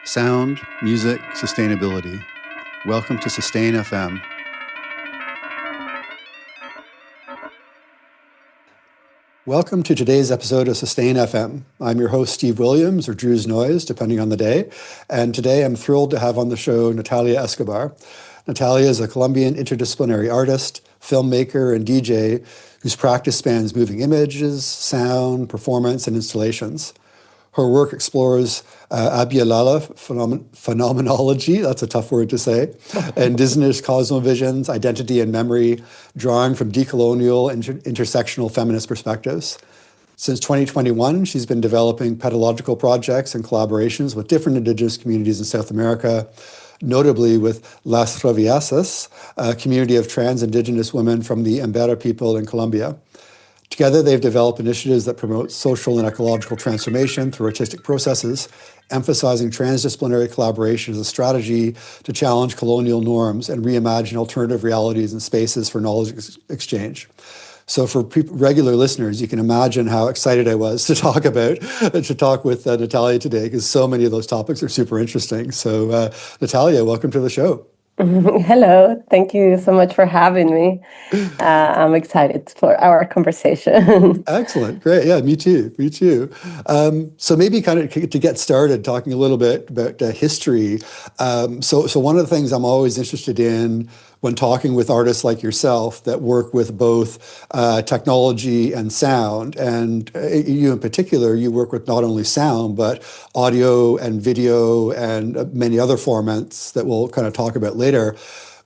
Sound, music, sustainability. Welcome to Sustain FM. Welcome to today's episode of Sustain FM. I'm your host, Steve Williams, or Drew's Noise, depending on the day. And today I'm thrilled to have on the show Natalia Escobar. Natalia is a Colombian interdisciplinary artist, filmmaker, and DJ whose practice spans moving images, sound, performance, and installations. Her work explores Abya Yala phenomenology, that's a tough word to say, indigenous cosmovisions, identity and memory, drawing from decolonial and intersectional feminist perspectives. Since 2021, she's been developing pedagogical projects and collaborations with different indigenous communities in South America, notably with Las Traviesas, a community of trans-Indigenous women from the Embera people in Colombia. Together, they've developed initiatives that promote social and ecological transformation through artistic processes, emphasizing transdisciplinary collaboration as a strategy to challenge colonial norms and reimagine alternative realities and spaces for knowledge exchange. So for regular listeners, you can imagine how excited I was to talk with Natalia today, because so many of those topics are super interesting. So Natalia, welcome to the show. Hello, thank you so much for having me. I'm excited for our conversation. Excellent, great, yeah, me too. So maybe kind of to get started, talking a little bit about history. So one of the things I'm always interested in when talking with artists like yourself that work with both technology and sound, and you in particular, you work with not only sound, but audio and video and many other formats that we'll kind of talk about later.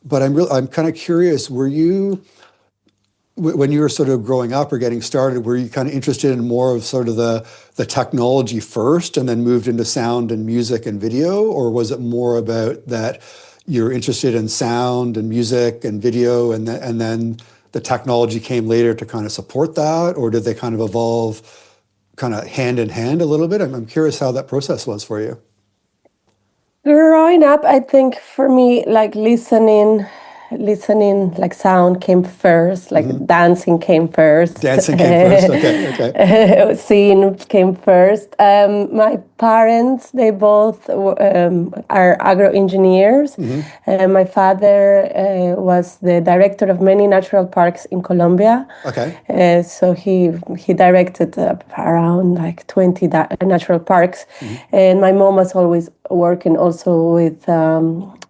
But I'm kind of curious, were you, when you were sort of growing up or getting started, were you kind of interested in more of sort of the technology first and then moved into sound and music and video? Or was it more about that you're interested in sound and music and video and then the technology came later to kind of support that? Or did they kind of evolve kind of hand in hand a little bit? I'm curious how that process was for you. Growing up, I think for me, like listening, like sound came first, like dancing came first. Okay. Seeing came first. My parents, they both are agro-engineers. My father was the director of many natural parks in Colombia. Okay. So he directed around like 20 natural parks. And my mom was always working also with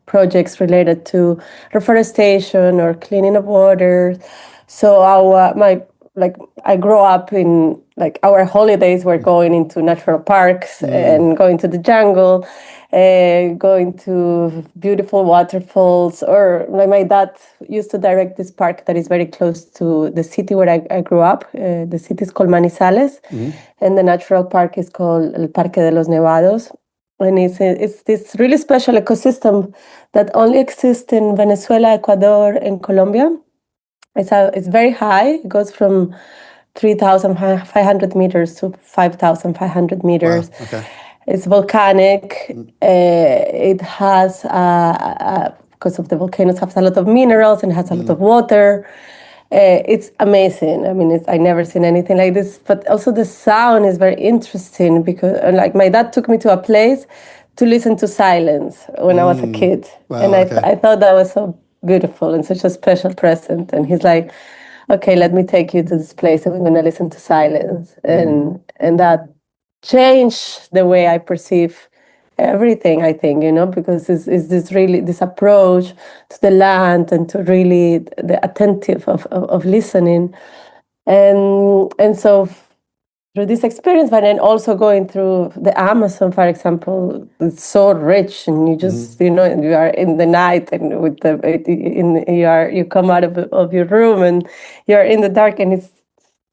projects related to reforestation or cleaning of water. So I grew up in, like, our holidays were going into natural parks and going to the jungle, going to beautiful waterfalls. Or like my dad used to direct this park that is very close to the city where I grew up. The city is called Manizales, and the natural park is called El Parque de los Nevados. And it's this really special ecosystem that only exists in Venezuela, Ecuador, and Colombia. It's very high. It goes from 3,500 meters to 5,500 meters. Wow. Okay. It's volcanic. It has, because of the volcanoes, has a lot of minerals and has a lot of water. It's amazing. I mean, I never seen anything like this. But also the sound is very interesting because, like, my dad took me to a place to listen to silence when I was a kid. Wow, and okay. I thought that was so beautiful and such a special present. And he's like, okay, let me take you to this place and we're going to listen to silence. And that changed the way I perceive everything, I think, because it's this approach to the land and to really the attentive of listening. And so through this experience, but then also going through the Amazon, for example, it's so rich, and you just, you are in the night and you come out of your room and you're in the dark and it's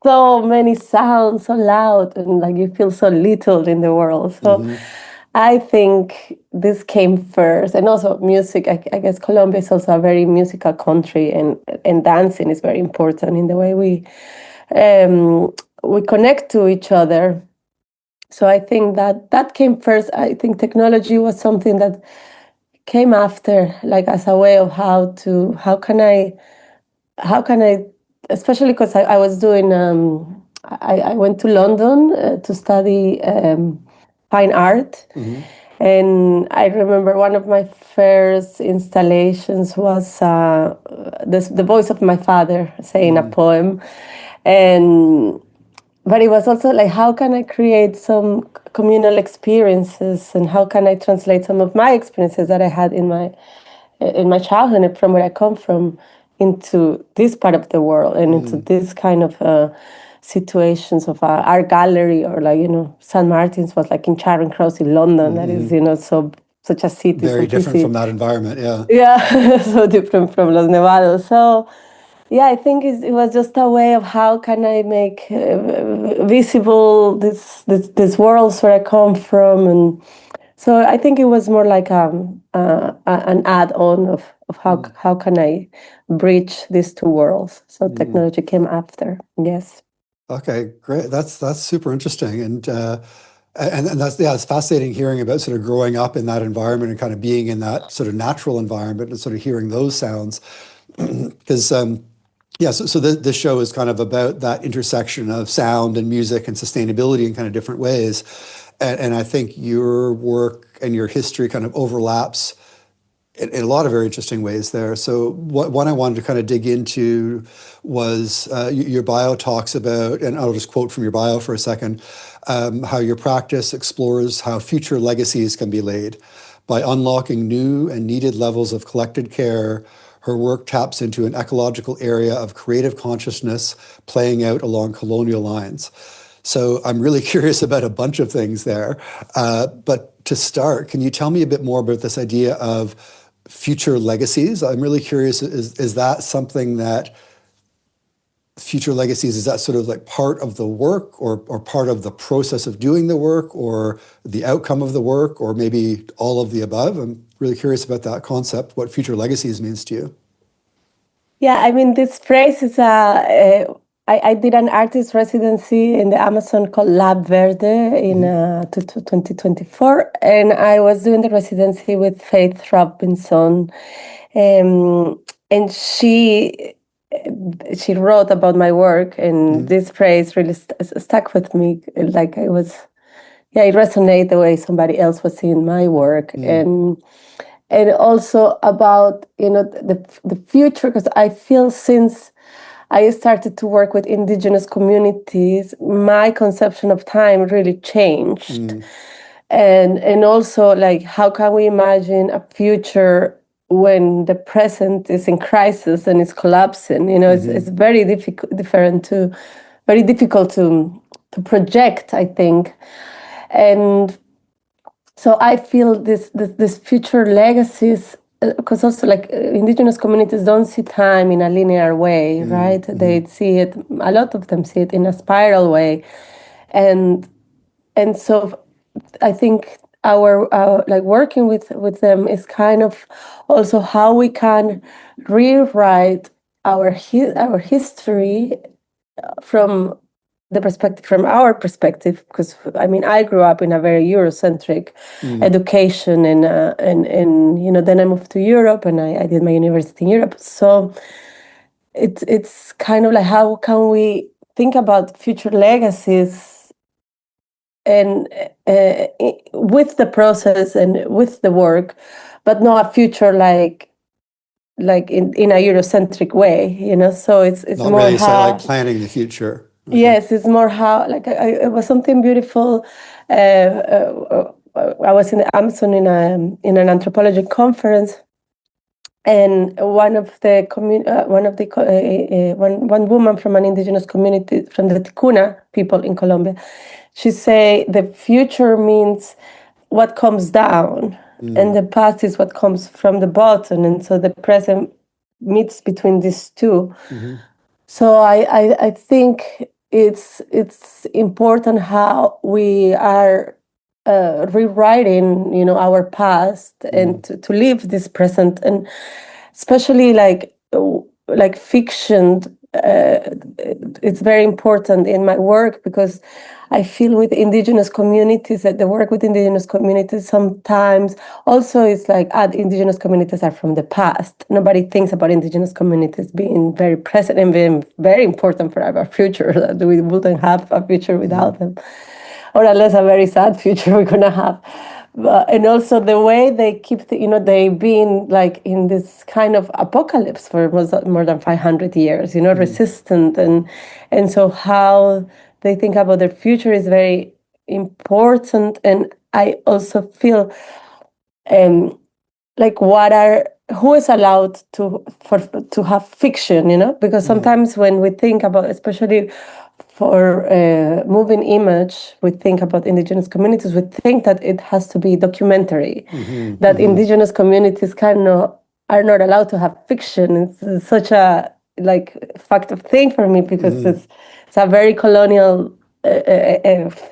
so many sounds, so loud, and like you feel so little in the world. So I think this came first, and also music. I guess Colombia is also a very musical country, and dancing is very important in the way we connect to each other. So I think that came first. I think technology was something that came after, like as a way of how can I, especially because I was doing, I went to London to study fine art. And I remember one of my first installations was the voice of my father saying a poem. And but it was also like, how can I create some communal experiences, and how can I translate some of my experiences that I had in my childhood and from where I come from into this part of the world and into this kind of situations of art gallery, or like, St. Martin's was like in Charing Cross in London. That is, so such a city, so Very different busy. from that environment, yeah. Yeah, so different from Los Nevados. So yeah, I think it was just a way of how can I make visible this worlds where I come from. And so I think it was more like an add-on of how can I bridge these two worlds. So technology came after. Yes. Okay, great. That's super interesting, and that's, yeah, it's fascinating hearing about sort of growing up in that environment and kind of being in that sort of natural environment and sort of hearing those sounds, because yeah, so this show is kind of about that intersection of sound and music and sustainability in kind of different ways, and I think your work and your history kind of overlaps in a lot of very interesting ways there. So one I wanted to kind of dig into was your bio talks about, and I'll just quote from your bio for a second, how your practice explores how future legacies can be laid. By unlocking new and needed levels of collected care, her work taps into an ecological area of creative consciousness playing out along colonial lines. So I'm really curious about a bunch of things there. But to start, can you tell me a bit more about this idea of future legacies? I'm really curious, is that something that future legacies, is that sort of like part of the work, or part of the process of doing the work, or the outcome of the work, or maybe all of the above? I'm really curious about that concept, what future legacies means to you. Yeah, I mean, this phrase is I did an artist residency in the Amazon called Lab Verde in 2024, and I was doing the residency with Faith Robinson, and she wrote about my work, and this phrase really stuck with me. Like it was, yeah, it resonated the way somebody else was seeing my work, and also about the future, because I feel since I started to work with indigenous communities, my conception of time really changed. And also, like, how can we imagine a future when the present is in crisis and it's collapsing? It's very very difficult to project, I think. And so I feel this future legacies, because also, like, indigenous communities don't see time in a linear way, right? They see it, a lot of them see it in a spiral way. And so I think our like working with them is kind of also how we can rewrite our history from from our perspective, because I mean, I grew up in a very Eurocentric education, and then I moved to Europe, and I did my university in Europe. So it's kind of like, how can we think about future legacies and with the process and with the work, but not a future like in a Eurocentric way. So it's Not more really say like how. planning the future. Okay. Yes, it's more how, like, it was something beautiful. I was in the Amazon in an anthropology conference, and one woman from an indigenous community, from the Ticuna people in Colombia, she say the future means what comes down, and the past is what comes from the bottom, and so the present meets between these two. So I think it's important how we are rewriting, our past, and to live this present, and especially like fiction. It's very important in my work, because I feel with indigenous communities, that the work with indigenous communities sometimes also is like, indigenous communities are from the past. Nobody thinks about indigenous communities being very present and being very important for our future, that we wouldn't have a future without them, or unless a very sad future we're gonna have. And also the way they keep, they've been like in this kind of apocalypse for more than 500 years, resistant. And so how they think about their future is very important. And I also feel like who is allowed to have fiction, because sometimes when we think about, especially for moving image, we think about indigenous communities, we think that it has to be documentary, that indigenous communities are not allowed to have fiction. It's such a fact of thing for me, because it's a very colonial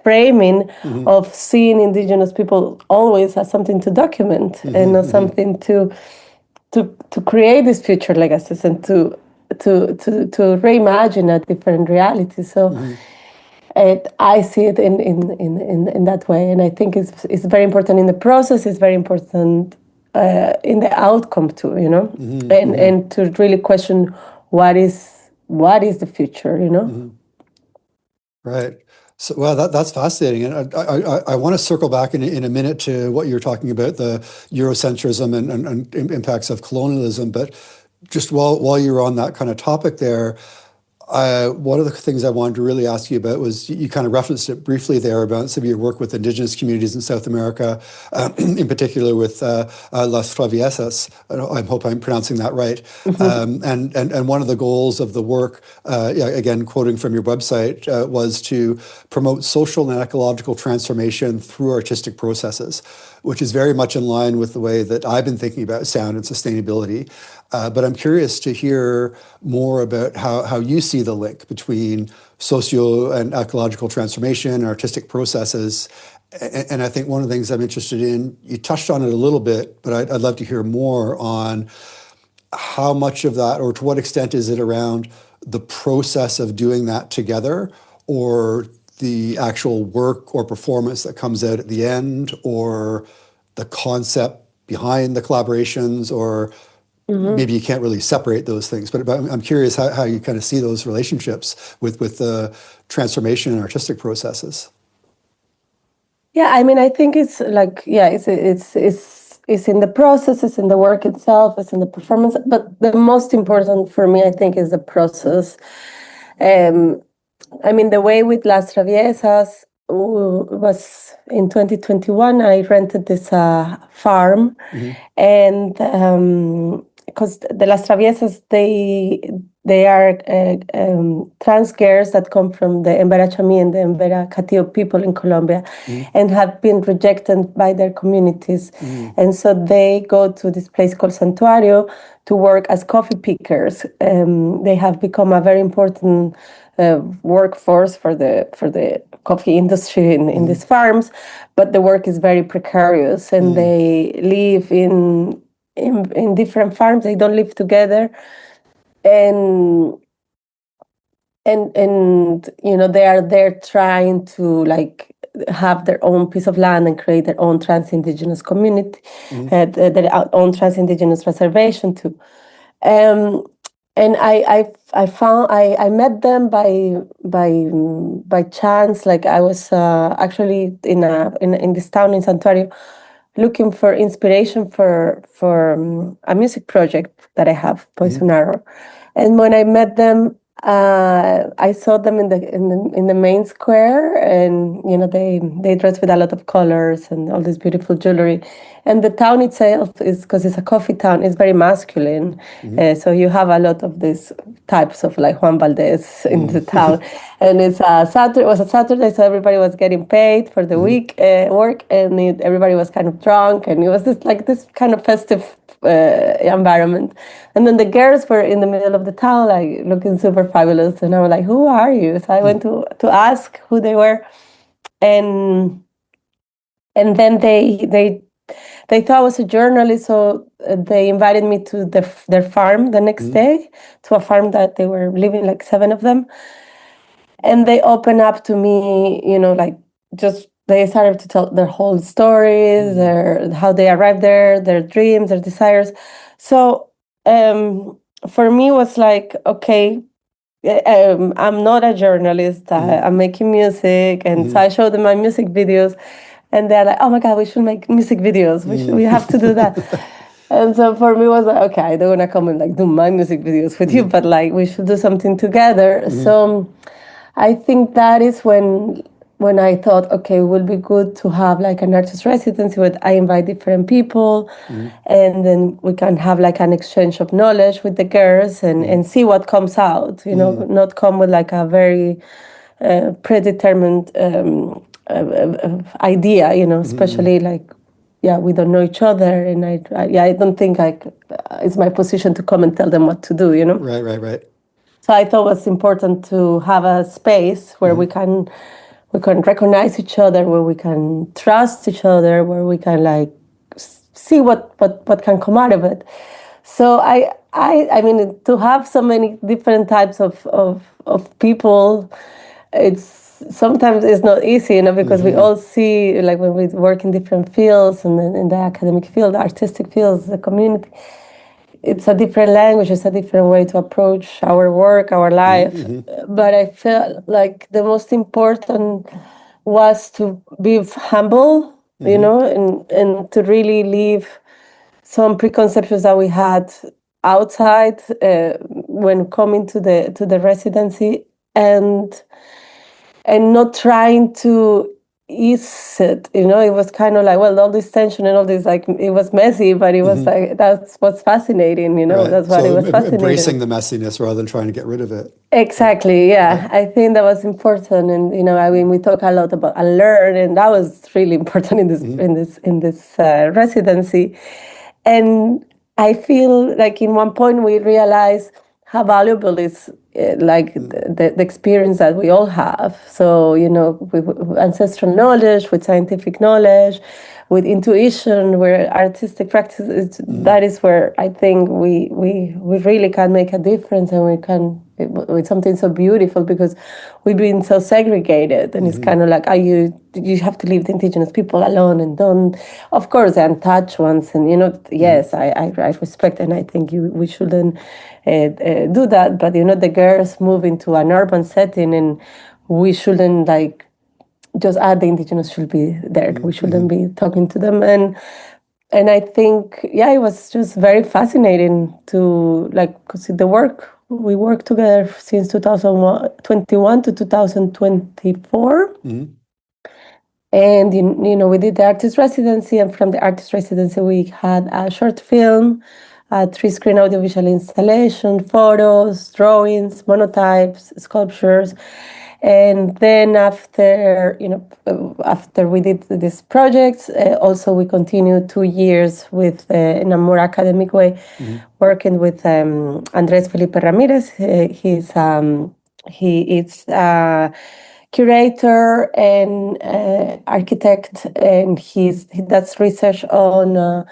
framing of seeing indigenous people always as something to document and not something to create these future legacies and to reimagine a different reality. So I see it in that way, and I think it's very important in the process. It's very important in the outcome too, and to really question what is the future, Right. So, well, that's fascinating, and I want to circle back in a minute to what you're talking about, the Eurocentrism and impacts of colonialism. But just while you're on that kind of topic there, one of the things I wanted to really ask you about was you kind of referenced it briefly there about some of your work with indigenous communities in South America, in particular with Las Traviesas. I hope I'm pronouncing that right. And one of the goals of the work, again quoting from your website, was to promote social and ecological transformation through artistic processes, which is very much in line with the way that I've been thinking about sound and sustainability. But I'm curious to hear more about how you see the link between socio and ecological transformation and artistic processes. And I think one of the things I'm interested in, you touched on it a little bit, but I'd love to hear more on how much of that, or to what extent is it around the process of doing that together, or the actual work or performance that comes out at the end, or the concept behind the collaborations, or maybe you can't really separate those things, but I'm curious how you kind of see those relationships with the transformation and artistic processes. Yeah, I mean, I think it's like, it's in the process, it's in the work itself, it's in the performance. But the most important for me, I think, is the process. I mean, the way with Las Traviesas was in 2021. I rented this farm, and because the Las Traviesas, they are trans girls that come from the Embera and the Embera Catillo people in Colombia, and have been rejected by their communities. And so they go to this place called Santuario to work as coffee pickers. They have become a very important workforce for the coffee industry in these farms, but the work is very precarious, and they live in different farms. They don't live together, and they are there trying to like have their own piece of land and create their own trans-Indigenous community, their own trans-Indigenous reservation too. And I met them by chance. Like I was actually in this town in Santuario, looking for inspiration for a music project that I have, Poisonaro. And when I met them, I saw them in the main square, and they dress with a lot of colors and all this beautiful jewelry. And the town itself is, because it's a coffee town, is very masculine. So you have a lot of these types of like Juan Valdez in the town. And it was a Saturday, so everybody was getting paid for the week work, and everybody was kind of drunk, and it was this kind of festive environment. And then the girls were in the middle of the town, like looking super fabulous, and I was like, "Who are you?" So I went to ask who they were, and then they thought I was a journalist, so they invited me to their farm the next day, to a farm that they were living, like 7 of them, and they opened up to me, they started to tell their whole stories, how they arrived there, their dreams, their desires. So for me, it was like, okay, I'm not a journalist. I'm making music, and so I showed them my music videos, And they're like, oh my God, we should make music videos. We have to do that. And so for me, it was like, okay, I don't want to come and like do my music videos with you, but like we should do something together. So I think that is when I thought, okay, it would be good to have like an artist residency where I invite different people, and then we can have like an exchange of knowledge with the girls and see what comes out. You know, not come with like a very predetermined idea. You know, especially like. Yeah, we don't know each other, and I don't think it's my position to come and tell them what to do, you know? Right. So I thought it was important to have a space where we can recognize each other, where we can trust each other, where we can like see what can come out of it. So I mean, to have so many different types of people, sometimes it's not easy, you know, because we all see, like when we work in different fields and in the academic field, the artistic fields, the community, it's a different language, it's a different way to approach our work, our life. But I felt like the most important was to be humble, you know, and to really leave some preconceptions that we had outside when coming to the residency, and not trying to ease it, you know. It was kind of like, well, all this tension and all this, like, it was messy, but it was like, that's what's fascinating, you know. Right. That's what So it was fascinating. embracing the messiness rather than trying to get rid of it. Exactly, yeah. I think that was important, and you know, I mean, we talk a lot about unlearn, and that was really important in this residency. And I feel like in one point we realized how valuable is the experience that we all have. So, you know, with ancestral knowledge, with scientific knowledge, with intuition, where artistic practice is, that is where I think we really can make a difference, and we can with something so beautiful, because we've been so segregated, and it's kind of like, you have to leave the indigenous people alone, and don't, of course, the untouched ones, and you know, yes, I respect, and I think we shouldn't do that, but you know, the girls move into an urban setting, and we shouldn't like just the indigenous should be there. We shouldn't be talking to them, and I think, yeah, it was just very fascinating to like see the work. We worked together since 2021 to 2024. And, you know, we did the artist residency, and from the artist residency, we had a short film, a 3-screen audiovisual installation, photos, drawings, monotypes, sculptures. And then after we did these projects, also we continued 2 years with, in a more academic way, working with Andres Felipe Ramirez. He is curator and architect, and he does research on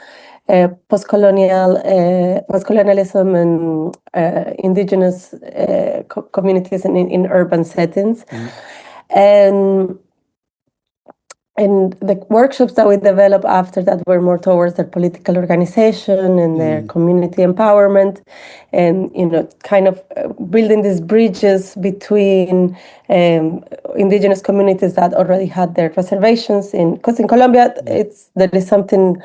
post-colonialism and indigenous communities in urban settings. And the workshops that we developed after that were more towards their political organization and their community empowerment, and you know, kind of building these bridges between indigenous communities that already had their reservations. Because in Colombia, there is something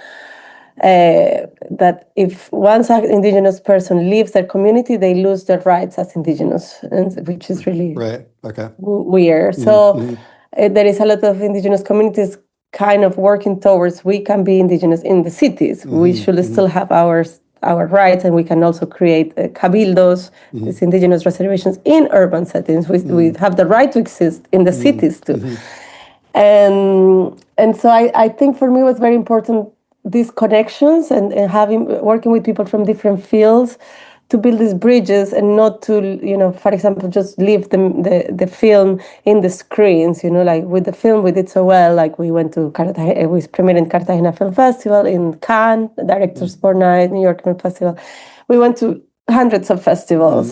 that if once an indigenous person leaves their community, they lose their rights as indigenous, which is really weird. So there is a lot of indigenous communities kind of working towards, we can be indigenous in the cities. We should still have our rights, and we can also create cabildos, these indigenous reservations in urban settings. We have the right to exist in the cities too. And so I think for me it was very important, these connections, and working with people from different fields to build these bridges, and not to, you know, for example, just leave the film in the screens. You know, like with the film we did so well, like we went to Cartagena, we premiered in Cartagena Film Festival, in Cannes, the Directors for Night, New York Film Festival. We went to hundreds of festivals,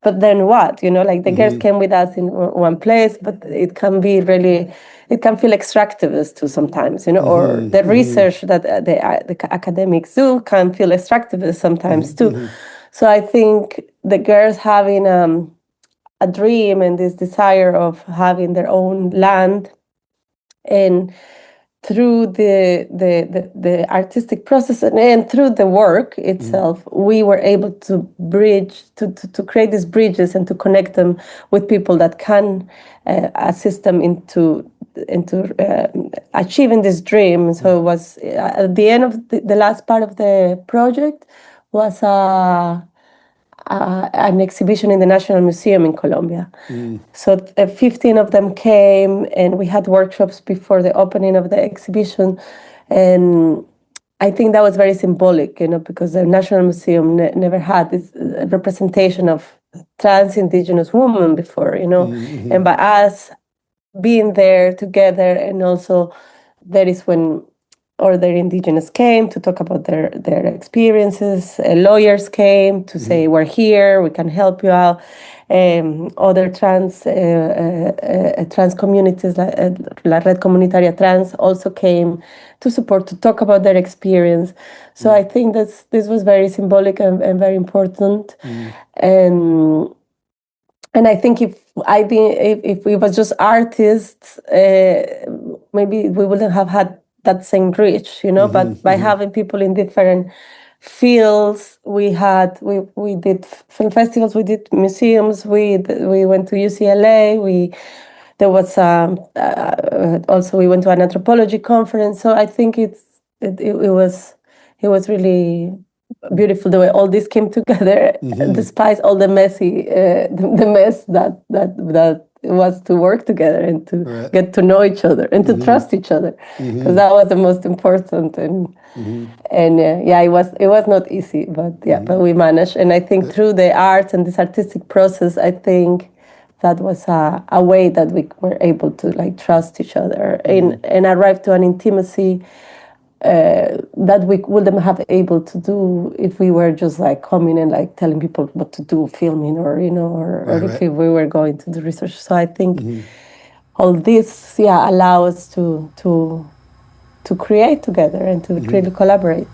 but then what? You know, like the girls came with us in one place, but it can be really, it can feel extractivist too sometimes, you know, or the research that the academics do can feel extractivist sometimes too. So I think the girls having a dream and this desire of having their own land, and through the artistic process and through the work itself, we were able to bridge, to create these bridges and to connect them with people that can assist them into achieving this dream. So it was at the end of the last part of the project was an exhibition in the National Museum in Colombia. So 15 of them came, and we had workshops before the opening of the exhibition. And I think that was very symbolic, because the National Museum never had this representation of trans-Indigenous women before, And by us being there together, and also that is when other Indigenous came to talk about their experiences. Lawyers came to say, we're here, we can help you out. Other trans communities, like La Red Comunitaria Trans, also came to support, to talk about their experience. So I think this was very symbolic and very important. And I think if we was just artists, maybe we wouldn't have had that same reach, But by having people in different fields, we did film festivals, we did museums, we went to UCLA, there was also we went to an anthropology conference. So I think it was really beautiful the way all this came together, despite all the messy the mess that it was to work together and to get to know each other and to trust each other, because that was the most important. And it was not easy, but but we managed. And I think through the art and this artistic process, I think that was a way that we were able to trust each other and arrive to an intimacy that we wouldn't have able to do if we were just coming and telling people what to do, filming, or if we were going to do research. So I think all this allow us to create together and to really collaborate.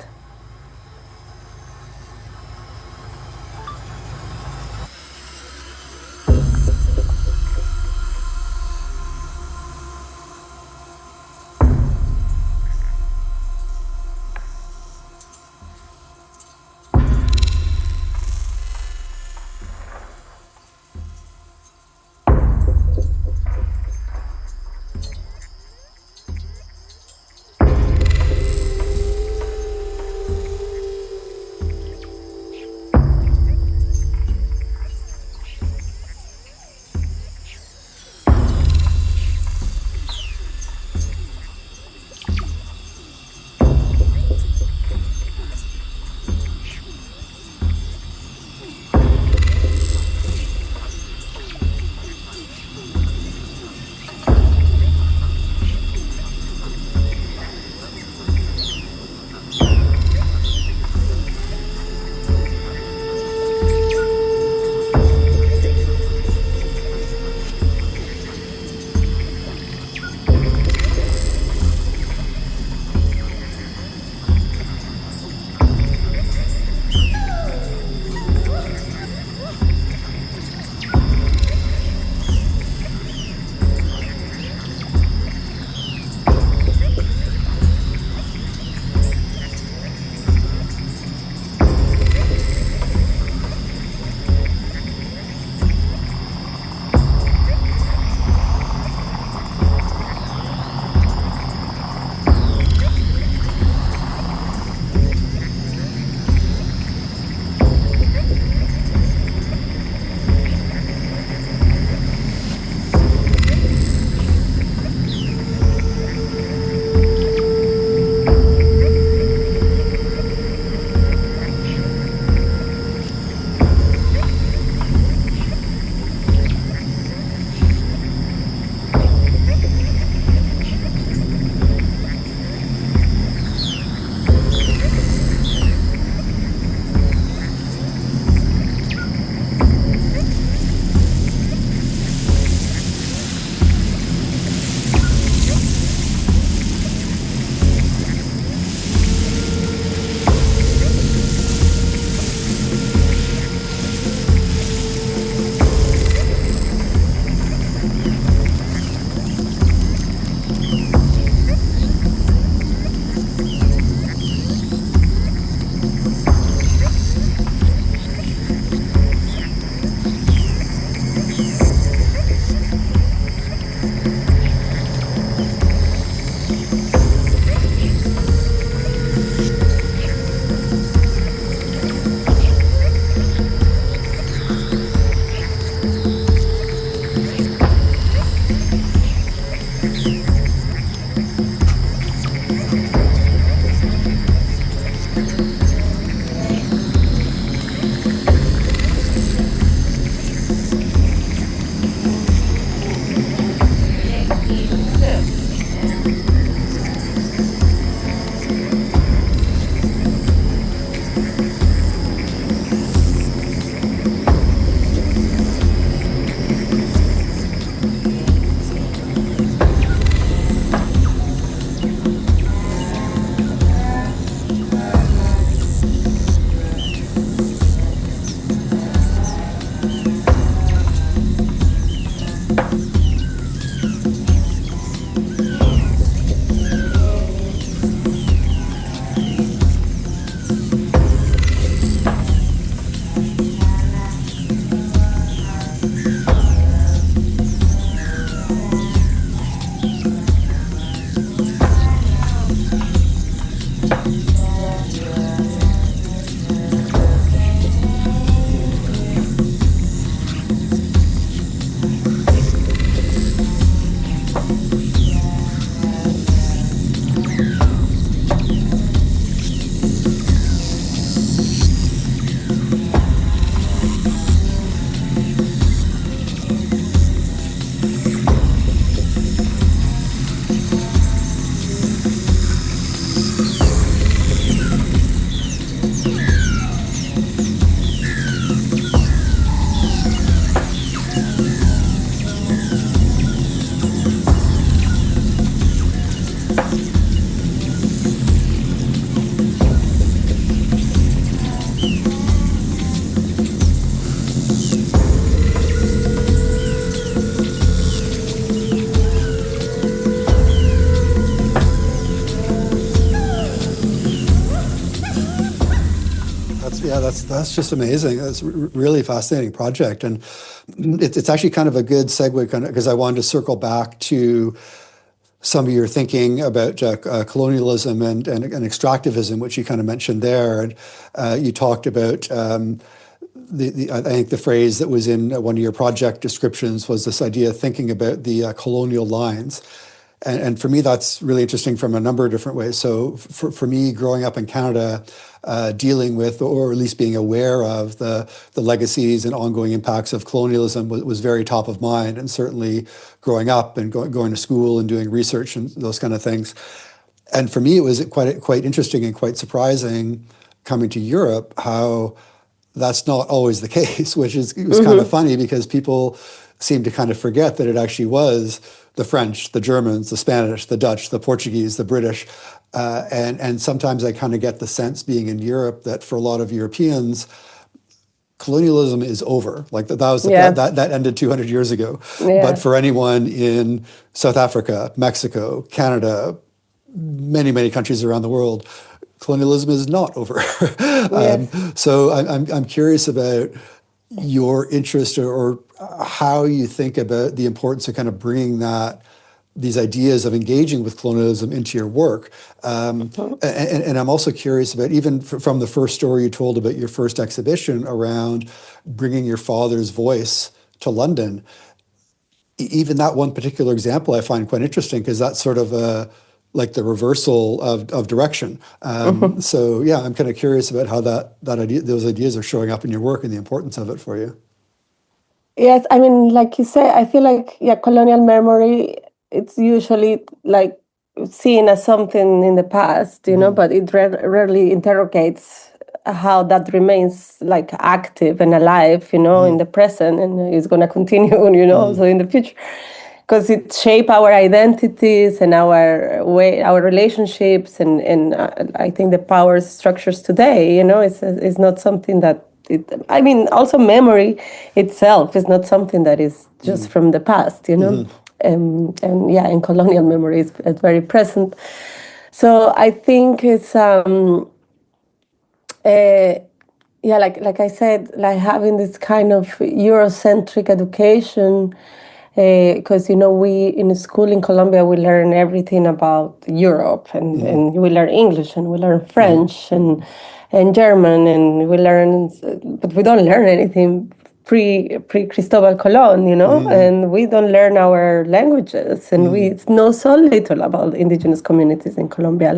That's just amazing. That's a really fascinating project, and it's actually kind of a good segue, kind of, because I wanted to circle back to some of your thinking about colonialism and extractivism, which you kind of mentioned there, and you talked about I think the phrase that was in one of your project descriptions was this idea of thinking about the colonial lines. And for me, that's really interesting from a number of different ways. So for me, growing up in Canada, dealing with, or at least being aware of the legacies and ongoing impacts of colonialism was very top of mind. And certainly growing up and going to school and doing research and those kind of things. And for me, it was quite interesting and quite surprising coming to Europe how that's not always the case, which was kind of funny because people seem to kind of forget that it actually was the French, the Germans, the Spanish, the Dutch, the Portuguese, the British. And sometimes I kind of get the sense being in Europe that for a lot of Europeans, colonialism is over. Like that ended 200 years ago. Yeah. But for anyone in South Africa, Mexico, Canada, many countries around the world, colonialism is not over. So I'm curious about your interest or how you think about the importance of kind of bringing these ideas of engaging with colonialism into your work. And I'm also curious about, even from the first story you told about your first exhibition around bringing your father's voice to London, even that one particular example I find quite interesting because that's sort of like the reversal of direction. So yeah, I'm kind of curious about how those ideas are showing up in your work and the importance of it for you. Yes, I mean, like you say, I feel like colonial memory, it's usually like seen as something in the past, but it rarely interrogates how that remains like active and alive, in the present, and is going to continue, also in the future. Because it shapes our identities and our relationships, and I think the power structures today, it's not something that also memory itself is not something that is just from the past, and colonial memory is very present. So I think it's Yeah, like I said, like having this kind of Eurocentric education, because we in school in Colombia we learn everything about Europe, and we learn English and we learn French and German, and we learn, but we don't learn anything pre Cristobal Colon, and we don't learn our languages, and we know so little about indigenous communities in Colombia,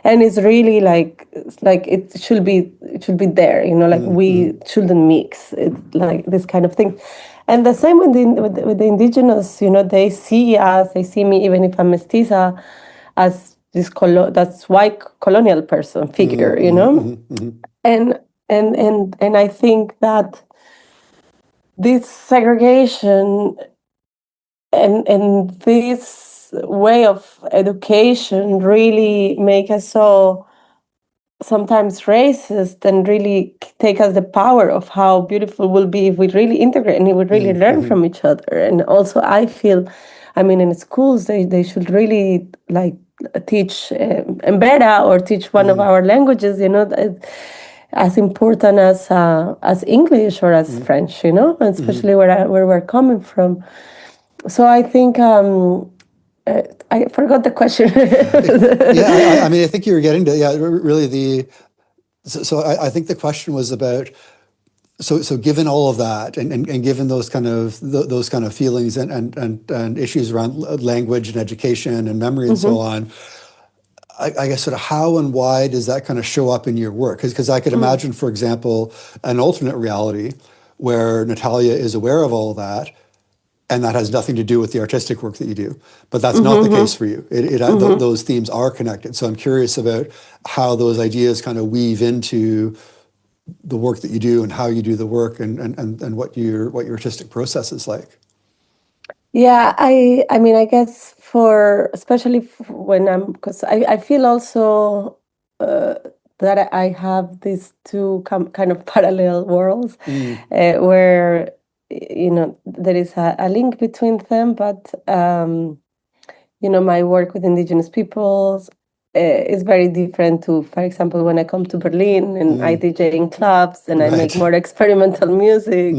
and it's really like it should be there, like we shouldn't mix it, like this kind of thing. And the same with the indigenous, they see me, even if I'm mestiza, as that's white colonial person figure, and and I think that this segregation and this way of education really make us so sometimes racist, and really take us the power of how beautiful will be if we really integrate and we really learn from each other. And also I feel, in schools they should really teach Embera, or teach one of our languages, as important as English or as French, and especially where we're coming from. So I think I forgot the question. Yeah, I think you were getting to, really so I think the question was about, so given all of that, and given those kind of feelings and issues around language and education and memory and so on, I guess sort of how and why does that kind of show up in your work? Because I could imagine, for example, an alternate reality where Natalia is aware of all that, and that has nothing to do with the artistic work that you do. But that's not the case for you. Those themes are connected. So I'm curious about how those ideas kind of weave into the work that you do, and how you do the work, and what your artistic process is like. Yeah, I guess especially when because I feel also that I have these two kind of parallel worlds, where there is a link between them, but my work with indigenous peoples is very different to, for example, when I come to Berlin and I DJ in clubs and I make more experimental music,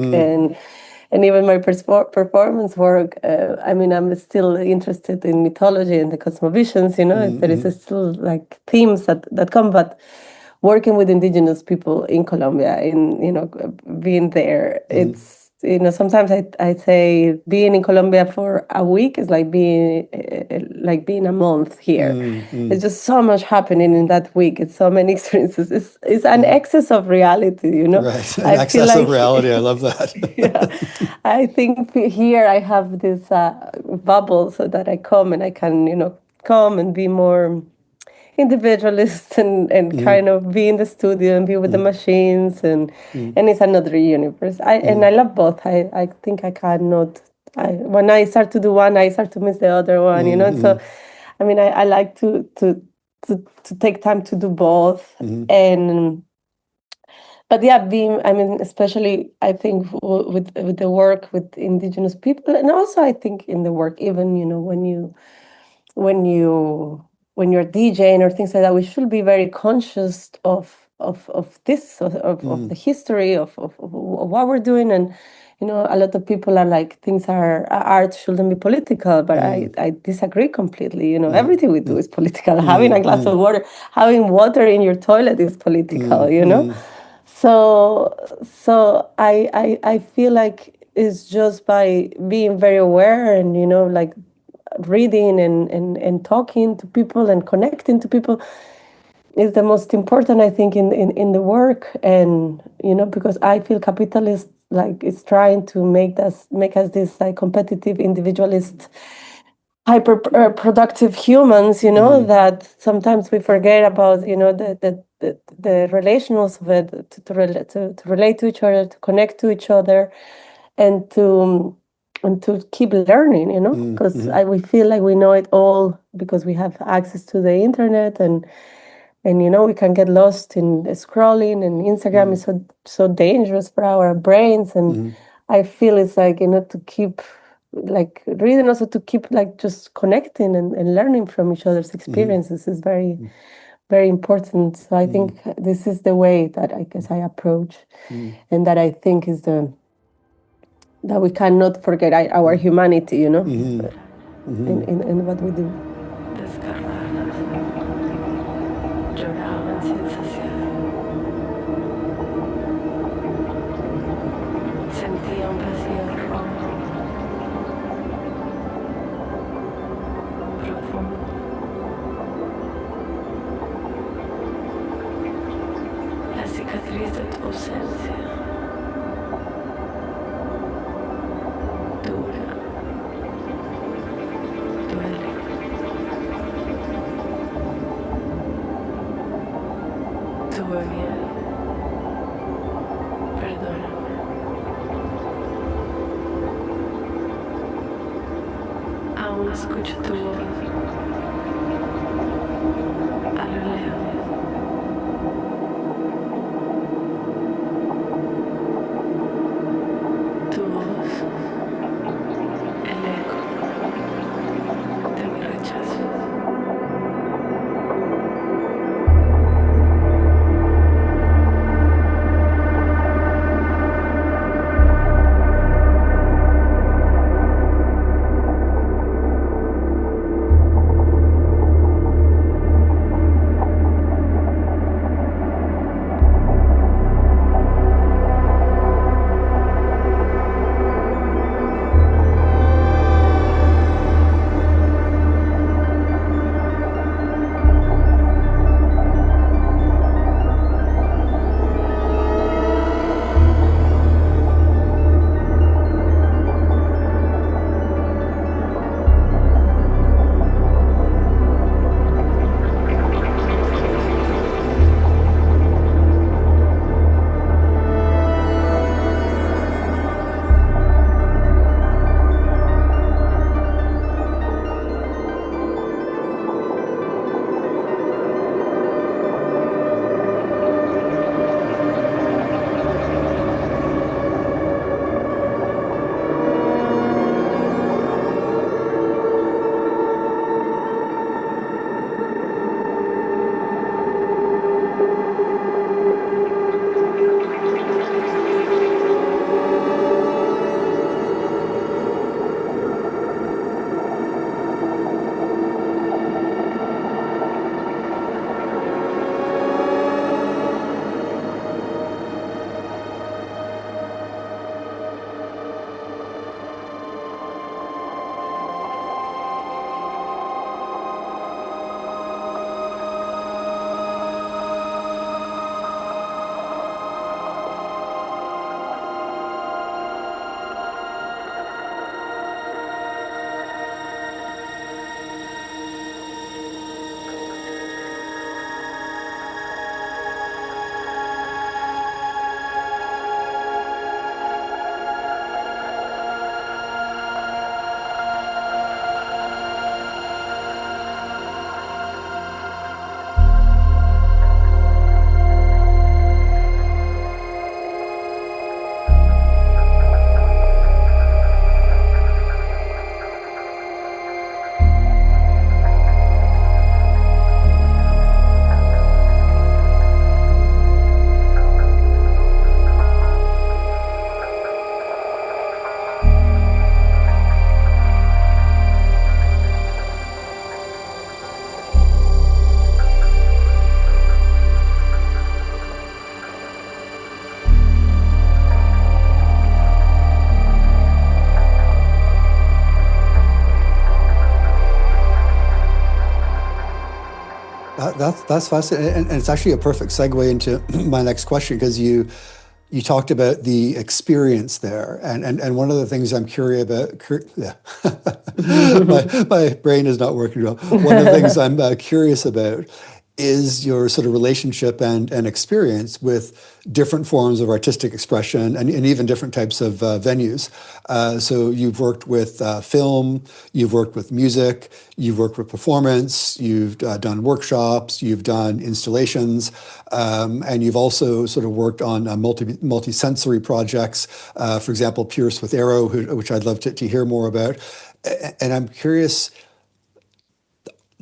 and even my performance work. I'm still interested in mythology and the cosmovisions. There is still like themes that come, but working with indigenous people in Colombia, being there, it's sometimes I say being in Colombia for a week is like being a month here. It's just so much happening in that week. It's so many experiences. It's an excess of reality, Right, an I feel excess of like reality. I love that. yeah, I think here I have this bubble, so that I come and I can come and be more individualist, and kind of be in the studio and be with the machines, and it's another universe. I love both. I think I cannot. When I start to do one, I start to miss the other one. So I like to take time to do both, and. But yeah, especially I think with the work with indigenous people, and also I think in the work, even when you when you're DJing or things like that, we should be very conscious of this, of the history of what we're doing. And a lot of people are like, art shouldn't be political, but I disagree completely. Everything we do is political. Having a glass of water, having water in your toilet is political. So I feel like it's just by being very aware, and like reading and talking to people and connecting to people is the most important, I think, in the work. And because I feel capitalist like is trying to make us this like competitive individualist hyper productive humans, that sometimes we forget about the relationals of it, to relate to each other, to connect to each other, and to keep learning, because we feel like we know it all because we have access to the internet, and we can get lost in scrolling, and Instagram is so dangerous for our brains. And I feel it's like to keep like reading, also to keep like just connecting and learning from each other's experiences is very very important. So I think this is the way that I guess I approach, and that I think is that we cannot forget our humanity, you know, in what we do. Escucho tu voz a lo lejos. Tu voz, el eco de mi rechazo. That's fascinating, and it's actually a perfect segue into my next question, because you talked about the experience there, and one of the things I'm curious about. Yeah, my brain is not working well. One of the things I'm curious about is your sort of relationship and experience with different forms of artistic expression and even different types of venues. So you've worked with film, you've worked with music, you've worked with performance, you've done workshops, you've done installations, and you've also sort of worked on multi-sensory projects, for example, Pierce with Arrow, which I'd love to hear more about. And I'm curious,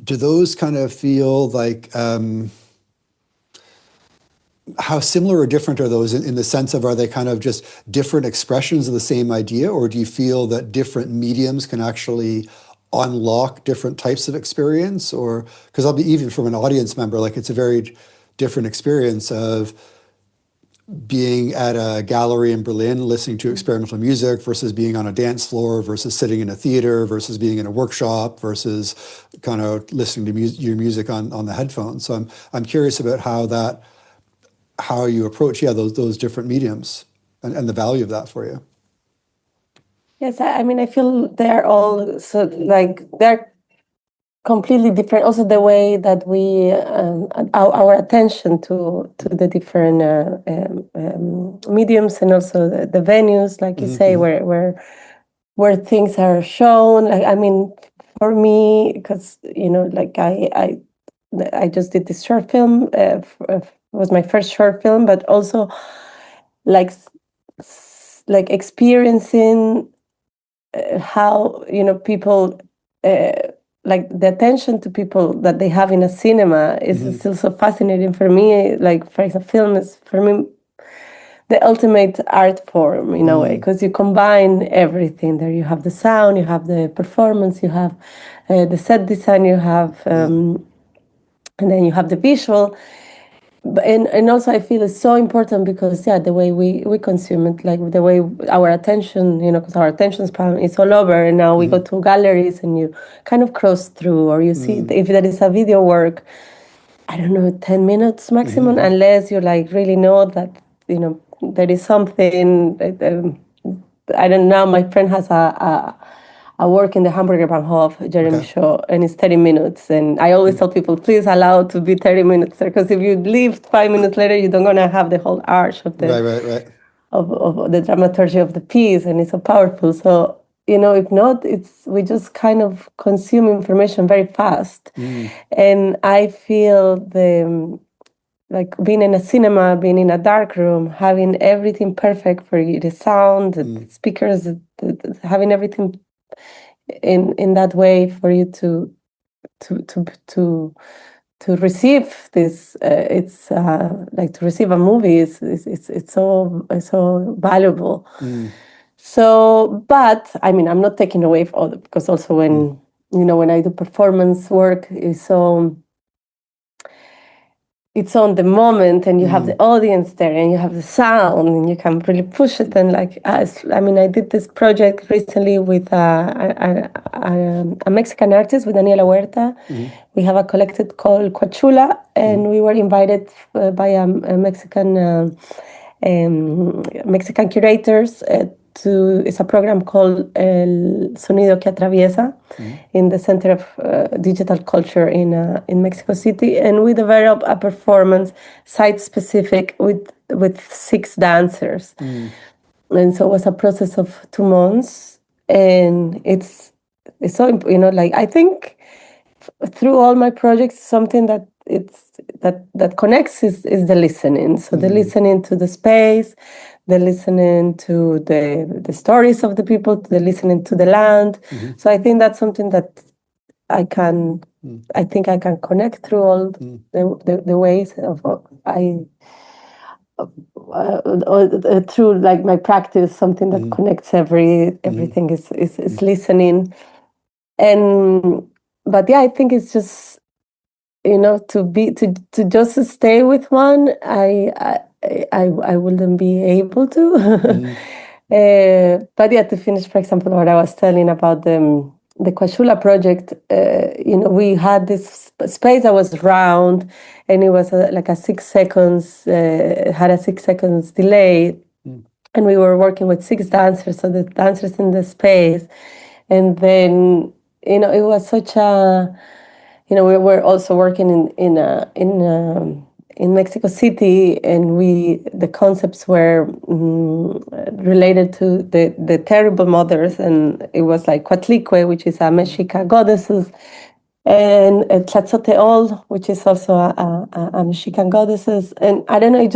do those kind of feel like, how similar or different are those in the sense of, are they kind of just different expressions of the same idea, or do you feel that different mediums can actually unlock different types of experience? Or, because I'll be, even from an audience member, like it's a very different experience of being at a gallery in Berlin listening to experimental music versus being on a dance floor versus sitting in a theater versus being in a workshop versus kind of listening to your music on the headphones. So I'm curious about how you approach those different mediums and the value of that for you. Yes, I mean, I feel they're all so like they're completely different. Also, the way that we our attention to the different mediums, and also the venues, like you say, where things are shown. Like, I mean, for me, because like I just did this short film. Was my first short film, but also like experiencing how people like the attention to people that they have in a cinema is still so fascinating for me. Like, for example, film is for me the ultimate art form in a way, because you combine everything there. You have the sound, you have the performance, you have the set design, you have and then you have the visual. And also I feel it's so important because the way we consume it, like the way our attention, because our attention span is all over, and now we go to galleries and you kind of cross through, or you see if there is a video work, I don't know, 10 minutes maximum, unless you like really know that there is something. I don't know. My friend has a work in the Hamburger Bahnhof, Jeremy Shaw, and it's 30 minutes. And I always tell people, please allow it to be 30 minutes there, because if you leave 5 minutes later, you don't gonna have the whole arch of the of the dramaturgy of the piece, and it's so powerful. So if not, we just kind of consume information very fast, and I feel like being in a cinema, being in a dark room, having everything perfect for you, the sound, the speakers, having everything in that way for you to receive this. It's like to receive a movie. It's so valuable. So, but I mean, I'm not taking away from all, because also when when I do performance work, it's on the moment, and you have the audience there, and you have the sound, and you can really push it. And like, I mean, I did this project recently with a Mexican artist, with Daniela Huerta. We have a collective called Coachula, and we were invited by a Mexican curators it's a program called El Sonido que Atraviesa in the Center of Digital Culture in Mexico City, and we developed a performance site-specific with 6 dancers. And so it was a process of 2 months, and it's so like, I think through all my projects, something that connects is the listening. So the listening to the space, the listening to the stories of the people, the listening to the land. So I think that's something that I think I can connect through all the ways of through like my practice. Something that connects everything is listening. And but I think it's just to just stay with one. I wouldn't be able to. But to finish, for example, what I was telling about the Coachula project, we had this space that was round, and it was like a 6 seconds, had a 6 seconds delay, and we were working with 6 dancers, so the dancers in the space, and then it was such a. We were also working in Mexico City, and the concepts were related to the terrible mothers, and it was like Coatlicue, which is a Mexica goddesses, and Tlatzotteol, which is also a Mexican goddesses. And I don't know,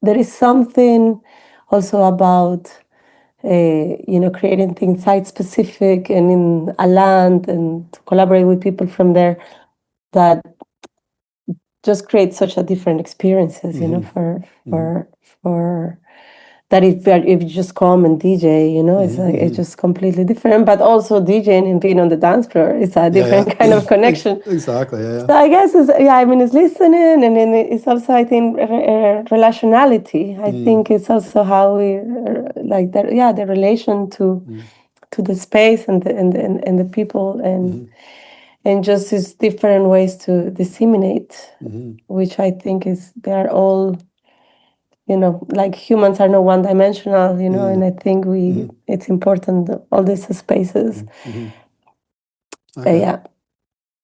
there is something also about creating things site-specific and in a land, and to collaborate with people from there, that just create such a different experiences, for that if you just come and DJ, it's just completely different. But also DJing and being on the dance floor is a different kind of connection. Exactly. Yeah. So I guess it's listening, and then it's also, I think, relationality. I think it's also how we like that. Yeah, the relation to the space and the people, and just these different ways to disseminate, which I think they are all, like humans are not one-dimensional, and I think it's important, all these spaces. Okay. Yeah.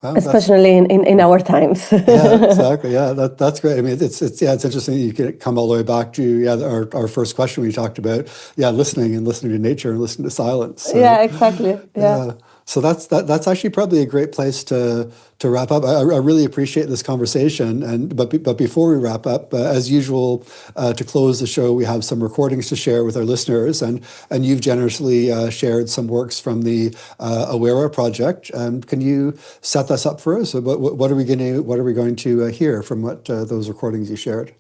Well, especially in our times. Yeah, exactly. Yeah, that's great. I mean, it's interesting. You can come all the way back to our first question we talked about. Yeah, listening to nature and listening to silence. So, yeah, exactly. Yeah. So that's actually probably a great place to wrap up. I really appreciate this conversation. But before we wrap up, as usual, to close the show, we have some recordings to share with our listeners, and you've generously shared some works from the Embera project. Can you set this up for us? What are we going to hear from those recordings you shared?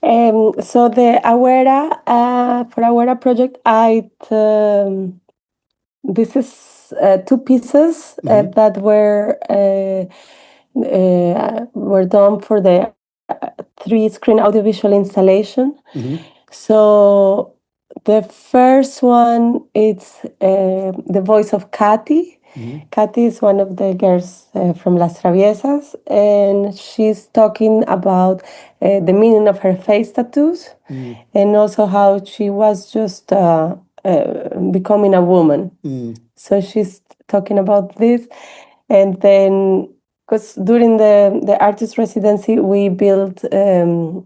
So the for Embera project, this is two pieces that were done for the 3-screen audiovisual installation. So the first one, it's the voice of Katy. Katy is one of the girls from Las Traviesas, and she's talking about the meaning of her face tattoos, and also how she was just becoming a woman. So she's talking about this. And then, because during the artist residency, we built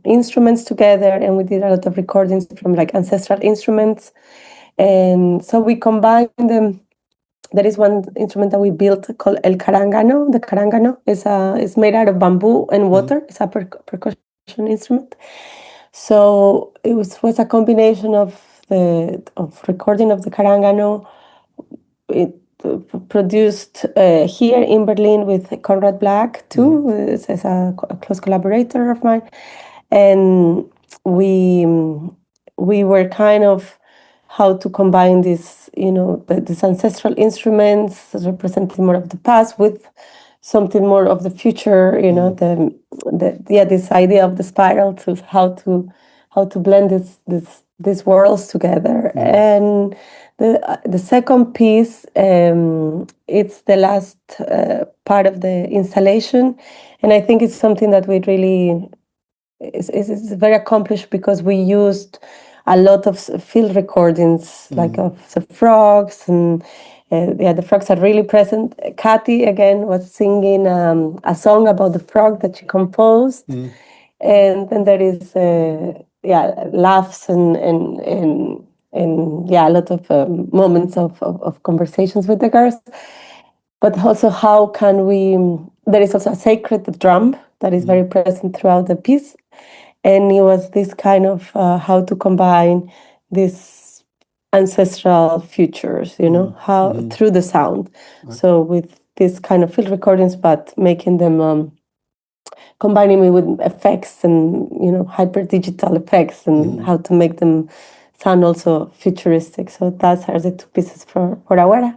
instruments together, and we did a lot of recordings from like ancestral instruments. And so we combined them. There is one instrument that we built called el carangano. The carangano is made out of bamboo and water. It's a percussion instrument. So it was a combination of recording of the carangano. It produced here in Berlin with Conrad Black too. It's a close collaborator of mine, and we were kind of how to combine this, these ancestral instruments representing more of the past with something more of the future. This idea of the spiral, to how to blend these worlds together. And the second piece, it's the last part of the installation, and I think it's something that we really is very accomplished, because we used a lot of field recordings, like of the frogs, and the frogs are really present. Katy again was singing a song about the frog that she composed, and then there is laughs and a lot of moments of conversations with the girls. But also, how can we? There is also a sacred drum that is very present throughout the piece, and it was this kind of how to combine these ancestral futures, how through the sound. Right. So with this kind of field recordings, but making them combining it with effects and hyper digital effects, and how to make them sound also futuristic. So that's are the two pieces for Embera.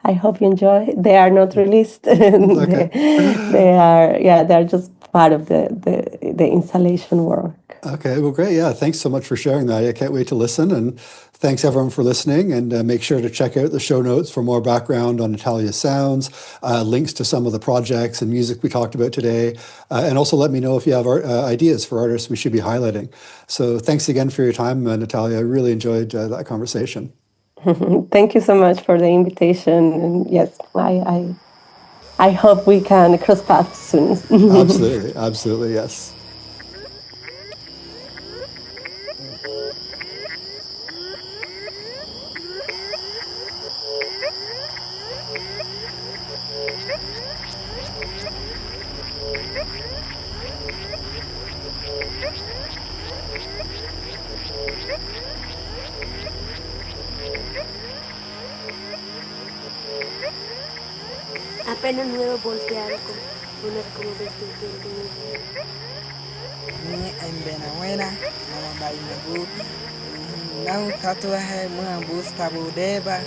I hope you enjoy. They are not released. Okay. They're just part of the installation work. Okay, well, great. Yeah, thanks so much for sharing that. I can't wait to listen, and thanks everyone for listening. And make sure to check out the show notes for more background on Natalia's sounds, links to some of the projects and music we talked about today, and also let me know if you have ideas for artists we should be highlighting. So thanks again for your time, Natalia. I really enjoyed that conversation. Thank you so much for the invitation. And yes, I hope we can cross paths soon. Absolutely, yes. Apenas nuevo volteado con una como de ni Embera buena, mama bai nagu, nau tatuaje mua gusta budeba,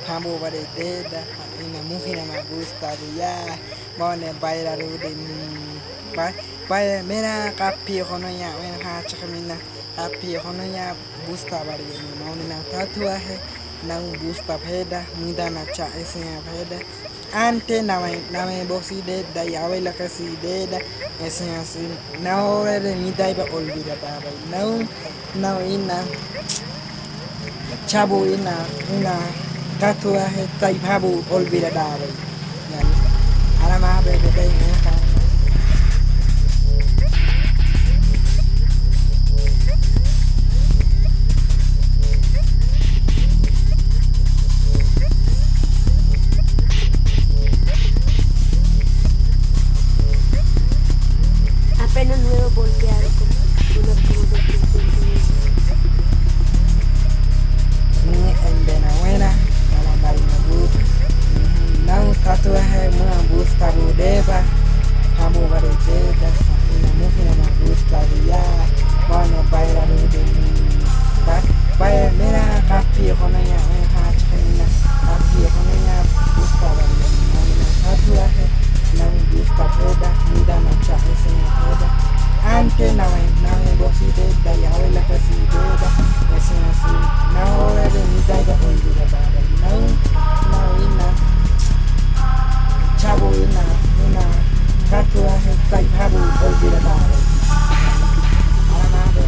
pambo bade deda, ina mufina ma gusta ya, mone baira rude bay mera kapi hononya, wena ha chakamina, kapi hononya gusta bade ni mone na tatuaje, nau gusta peda, muda na cha esnya peda. Ante name bosi deda yawe la kasi deda esnya sin now re mi dai ba olvida baba now ina chabu ina tatua he tai babu olvida baba yani ara ma be dai ne apenas nuevo volteado con una como de ni Embera buena mama bai nagu now tatuaje mua gusta budeba pambo bade deda ina mufina ma gusta ya mone baira rude bay mera kapi hononya ha chakamina kapi hononya gusta bade mone tatuaje nau gusta peda muda na cha esnya peda ante name bosi deda yawe la kasi deda esnya sin now re mi dai ba olvida baba now ina chabo ina tatuaje tai babu olvida baba ara ma be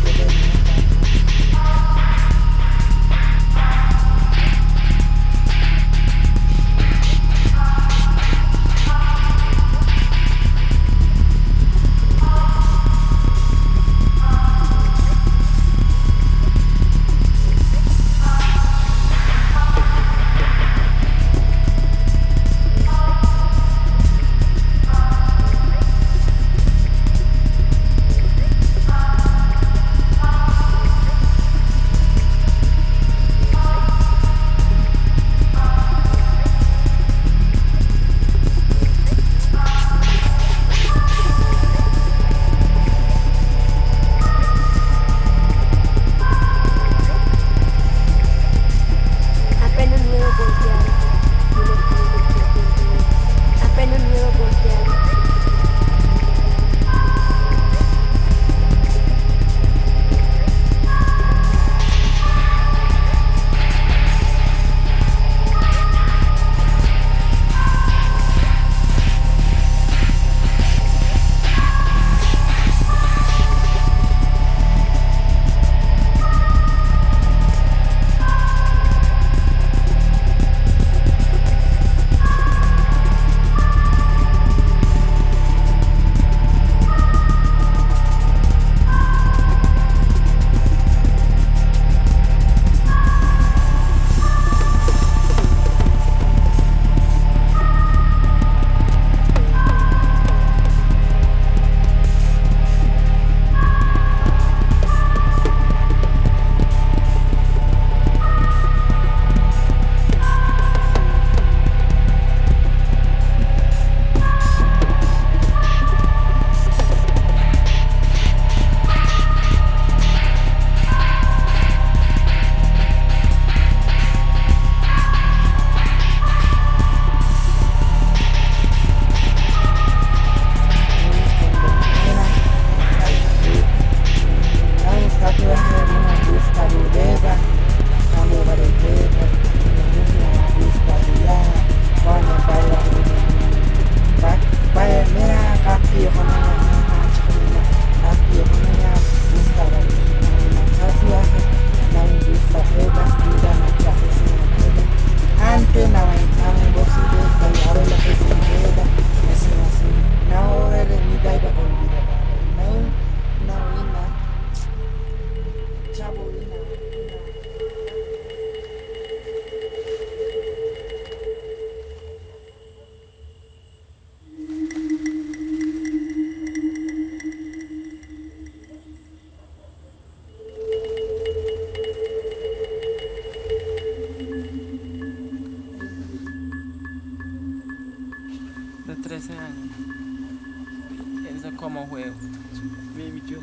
veo.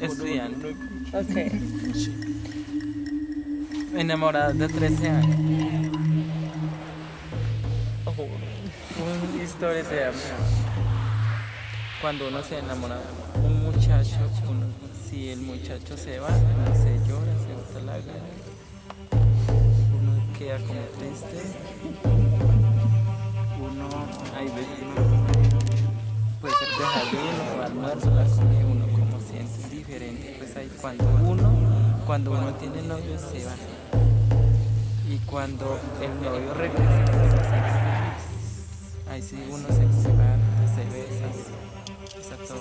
Estudiante. Okay. Enamorada de 13 años. Una historia se llama. Cuando uno se enamora de un muchacho, si el muchacho se va, uno se llora, se bota lágrimas, uno queda como triste, hay veces puede ser desayuno, almuerzo, la comida, uno como siente diferente, pues ahí cuando uno tiene novio se va, y cuando el novio regresa, pues ahí sí uno se comparte, se besa, está todo.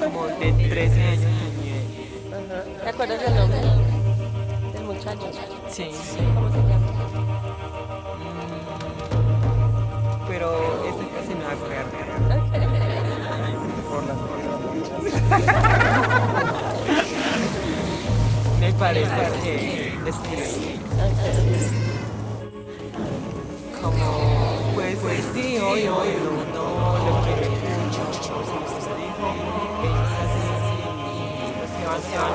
Como de 13 años. ¿Te acuerdas del nombre del muchacho? Sí, ¿Cómo se llama? pero ese casi no acuerdo. Por las me parece que como pues sí, hoy no lo quiero mucho, ellos así, se van,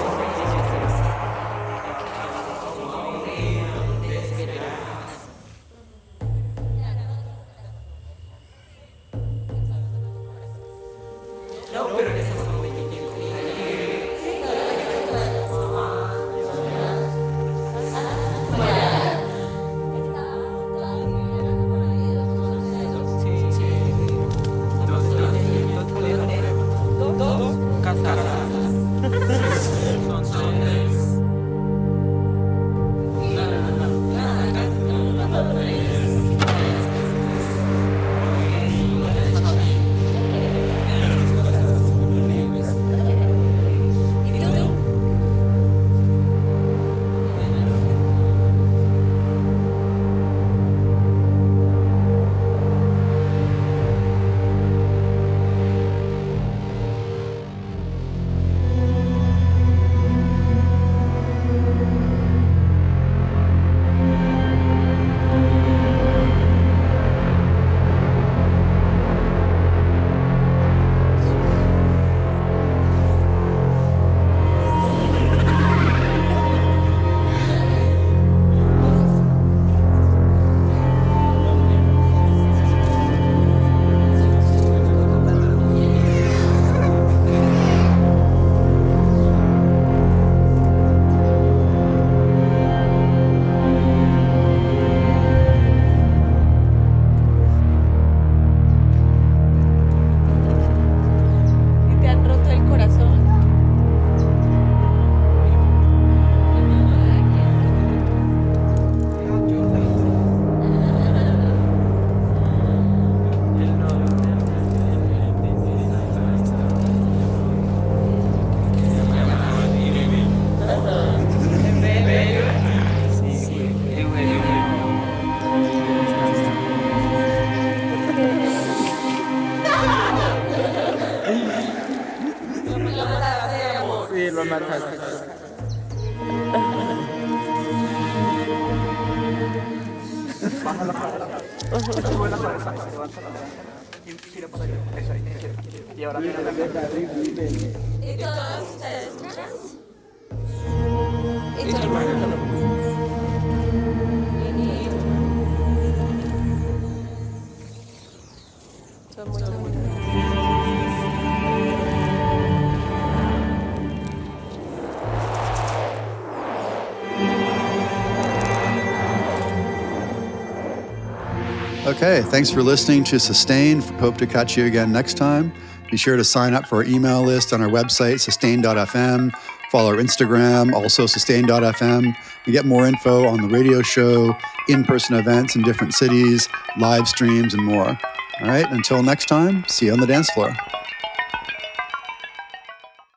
lo mataste. Sube la cabeza, levanta la cabeza y gira para allá. Eso ahí, y ahora mira la cabeza. ¿Y todos ustedes trans? ¿Y tu hermano? Son muy Okay, thanks for listening to Sustain. Hope to catch you again next time. Be sure to sign up for our email list on our website, sustain.fm. Follow our Instagram, also sustain.fm, to get more info on the radio show, in-person events in different cities, live streams, and more. All right, until next time, see you on the dance floor.